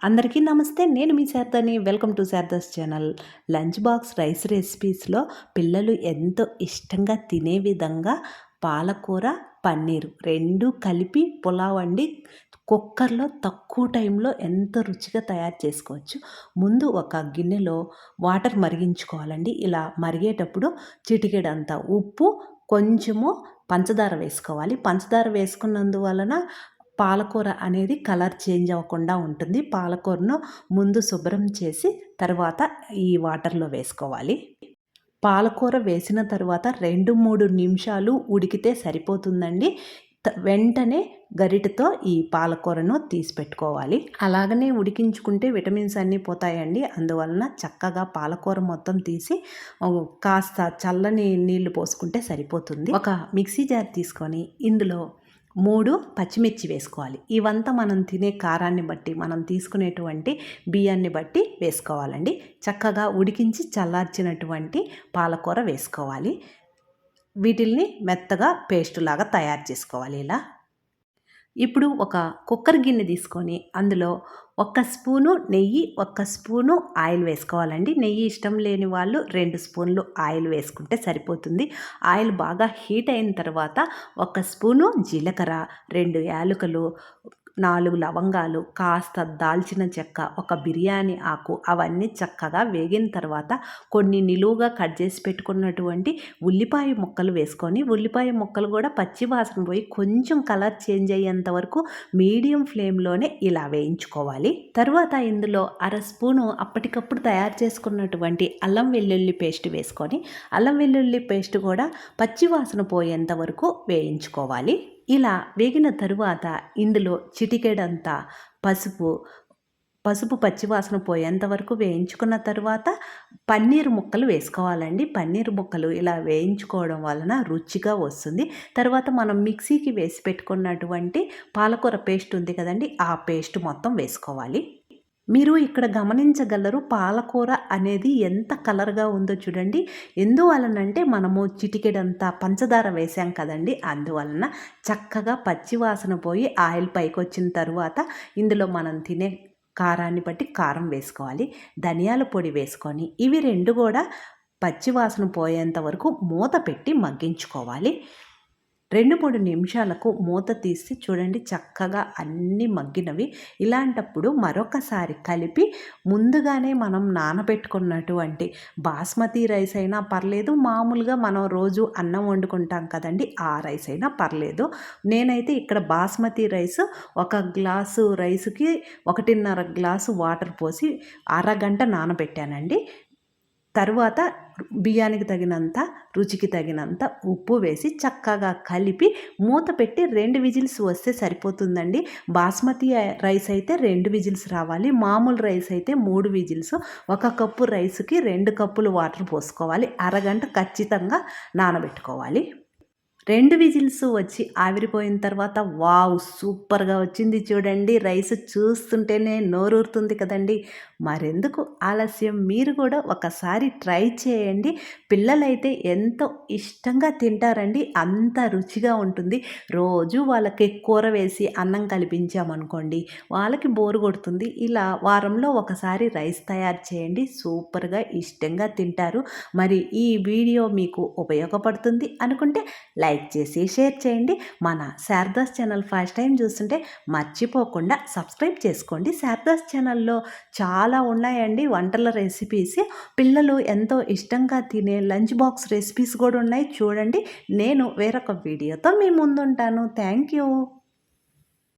అందరికీ నమస్తే. నేను మీ శారదని. Welcome to Sharada's channel. Lunch box rice రెసిపీస్లో పిల్లలు ఎంతో ఇష్టంగా తినే విధంగా పాలకూర, పన్నీరు రెండూ కలిపి పులావ్ వండి కుక్కర్లో తక్కువ టైంలో ఎంతో రుచిగా తయారు చేసుకోవచ్చు. ముందు ఒక గిన్నెలో వాటర్ మరిగించుకోవాలండి. ఇలా మరిగేటప్పుడు చిటికెడంత ఉప్పు, కొంచెము పంచదార వేసుకోవాలి. పంచదార వేసుకున్నందువలన పాలకూర అనేది కలర్ చేంజ్ అవ్వకుండా ఉంటుంది. పాలకూరను ముందు శుభ్రం చేసి తర్వాత ఈ వాటర్లో వేసుకోవాలి. పాలకూర వేసిన తర్వాత 2-3 నిమిషాలు ఉడికితే సరిపోతుందండి. వెంటనే గరిటెతో ఈ పాలకూరను తీసి పెట్టుకోవాలి. అలాగనే ఉడికించుకుంటే విటమిన్స్ అన్నీ పోతాయండి. అందువలన చక్కగా పాలకూర మొత్తం తీసి కాస్త చల్లని నీళ్లు పోసుకుంటే సరిపోతుంది. ఒక మిక్సీ జార్ తీసుకొని ఇందులో 3 పచ్చిమిర్చి వేసుకోవాలి. ఇవంతా మనం తినే కారాన్ని బట్టి, మనం తీసుకునేటువంటి బియ్యాన్ని బట్టి వేసుకోవాలండి. చక్కగా ఉడికించి చల్లార్చినటువంటి పాలకూర వేసుకోవాలి. వీటిల్ని మెత్తగా పేస్ట్ లాగా తయారు చేసుకోవాలి. ఇలా ఇప్పుడు ఒక కుక్కర్ గిన్నె తీసుకొని అందులో 1 స్పూను నెయ్యి, 1 స్పూను ఆయిల్ వేసుకోవాలండి. నెయ్యి ఇష్టం లేని వాళ్ళు 2 స్పూన్లు ఆయిల్ వేసుకుంటే సరిపోతుంది. ఆయిల్ బాగా హీట్ అయిన తర్వాత 1 స్పూను జీలకర్ర, 2 యాలకులు, 4 లవంగాలు, కాస్త దాల్చిన చెక్క, ఒక బిర్యానీ ఆకు అవన్నీ చక్కగా వేగిన తర్వాత కొన్ని నిలువుగా కట్ చేసి పెట్టుకున్నటువంటి ఉల్లిపాయ ముక్కలు వేసుకొని, ఉల్లిపాయ ముక్కలు కూడా పచ్చి వాసన పోయి కొంచెం కలర్ చేంజ్ అయ్యేంత వరకు మీడియం ఫ్లేమ్లోనే ఇలా వేయించుకోవాలి. తర్వాత ఇందులో 1/2 స్పూను అప్పటికప్పుడు తయారు చేసుకున్నటువంటి అల్లం వెల్లుల్లి పేస్ట్ వేసుకొని, అల్లం వెల్లుల్లి పేస్ట్ కూడా పచ్చి వాసన పోయేంత వరకు వేయించుకోవాలి. ఇలా వేగిన తరువాత ఇందులో చిటికెడంత పసుపు పచ్చివాసన పోయేంత వరకు వేయించుకున్న తర్వాత పన్నీరు ముక్కలు వేసుకోవాలండి. పన్నీరు ముక్కలు ఇలా వేయించుకోవడం వలన రుచిగా వస్తుంది. తర్వాత మనం మిక్సీకి వేసి పెట్టుకున్నటువంటి పాలకూర పేస్ట్ ఉంది కదండి, ఆ పేస్ట్ మొత్తం వేసుకోవాలి. మీరు ఇక్కడ గమనించగలరు పాలకూర అనేది ఎంత కలర్గా ఉందో చూడండి. ఎందువలనంటే మనము చిటికెడంత పంచదార వేసాం కదండి, అందువలన చక్కగా పచ్చివాసన పోయి ఆయిల్ పైకి వచ్చిన తర్వాత ఇందులో మనం తినే కారాన్ని బట్టి కారం వేసుకోవాలి. ధనియాల పొడి వేసుకొని ఇవి 2 కూడా పచ్చివాసన పోయేంత వరకు మూత పెట్టి మగ్గించుకోవాలి. 2-3 నిమిషాలకు మూత తీసి చూడండి, చక్కగా అన్నీ మగ్గినవి. ఇలాంటప్పుడు మరొకసారి కలిపి ముందుగానే మనం నానబెట్టుకున్నటువంటి బాస్మతి రైస్ అయినా పర్లేదు, మామూలుగా మనం రోజు అన్నం వండుకుంటాం కదండి, ఆ రైస్ అయినా పర్లేదు. నేనైతే ఇక్కడ బాస్మతి రైస్ 1 గ్లాసు రైస్కి 1.5 గ్లాసు వాటర్ పోసి అరగంట నానబెట్టానండి. తరువాత బియ్యానికి తగినంత, రుచికి తగినంత ఉప్పు వేసి చక్కగా కలిపి మూత పెట్టి 2 విజిల్స్ వస్తే సరిపోతుందండి. బాస్మతి రైస్ అయితే 2 విజిల్స్ రావాలి. మామూలు రైస్ అయితే 3 విజిల్స్. 1 కప్పు రైస్కి 2 కప్పులు వాటర్ పోసుకోవాలి. అరగంట ఖచ్చితంగా నానబెట్టుకోవాలి. 2 విజిల్స్ వచ్చి ఆవిరిపోయిన తర్వాత వావ్, సూపర్గా వచ్చింది చూడండి. రైస్ చూస్తుంటేనే నోరూరుతుంది కదండి. మరెందుకు ఆలస్యం, మీరు కూడా ఒకసారి ట్రై చేయండి. పిల్లలైతే ఎంతో ఇష్టంగా తింటారండి. అంత రుచిగా ఉంటుంది. రోజు వాళ్ళకి కూర వేసి అన్నం కల్పించామనుకోండి, వాళ్ళకి బోరు కొడుతుంది. ఇలా వారంలో ఒకసారి రైస్ తయారు చేయండి. సూపర్గా ఇష్టంగా తింటారు. మరి ఈ వీడియో మీకు ఉపయోగపడుతుంది అనుకుంటే లైక్ చేసి షేర్ చేయండి. మన శారదాస్ ఛానల్ ఫస్ట్ టైం చూస్తుంటే మర్చిపోకుండా సబ్స్క్రైబ్ చేసుకోండి. శారదాస్ ఛానల్లో చాలా ఉన్నాయండి వంటల రెసిపీస్. పిల్లలు ఎంతో ఇష్టంగా తినే లంచ్ బాక్స్ రెసిపీస్ కూడా ఉన్నాయి, చూడండి. నేను వేరొక వీడియోతో మీ ముందుంటాను. Thank you.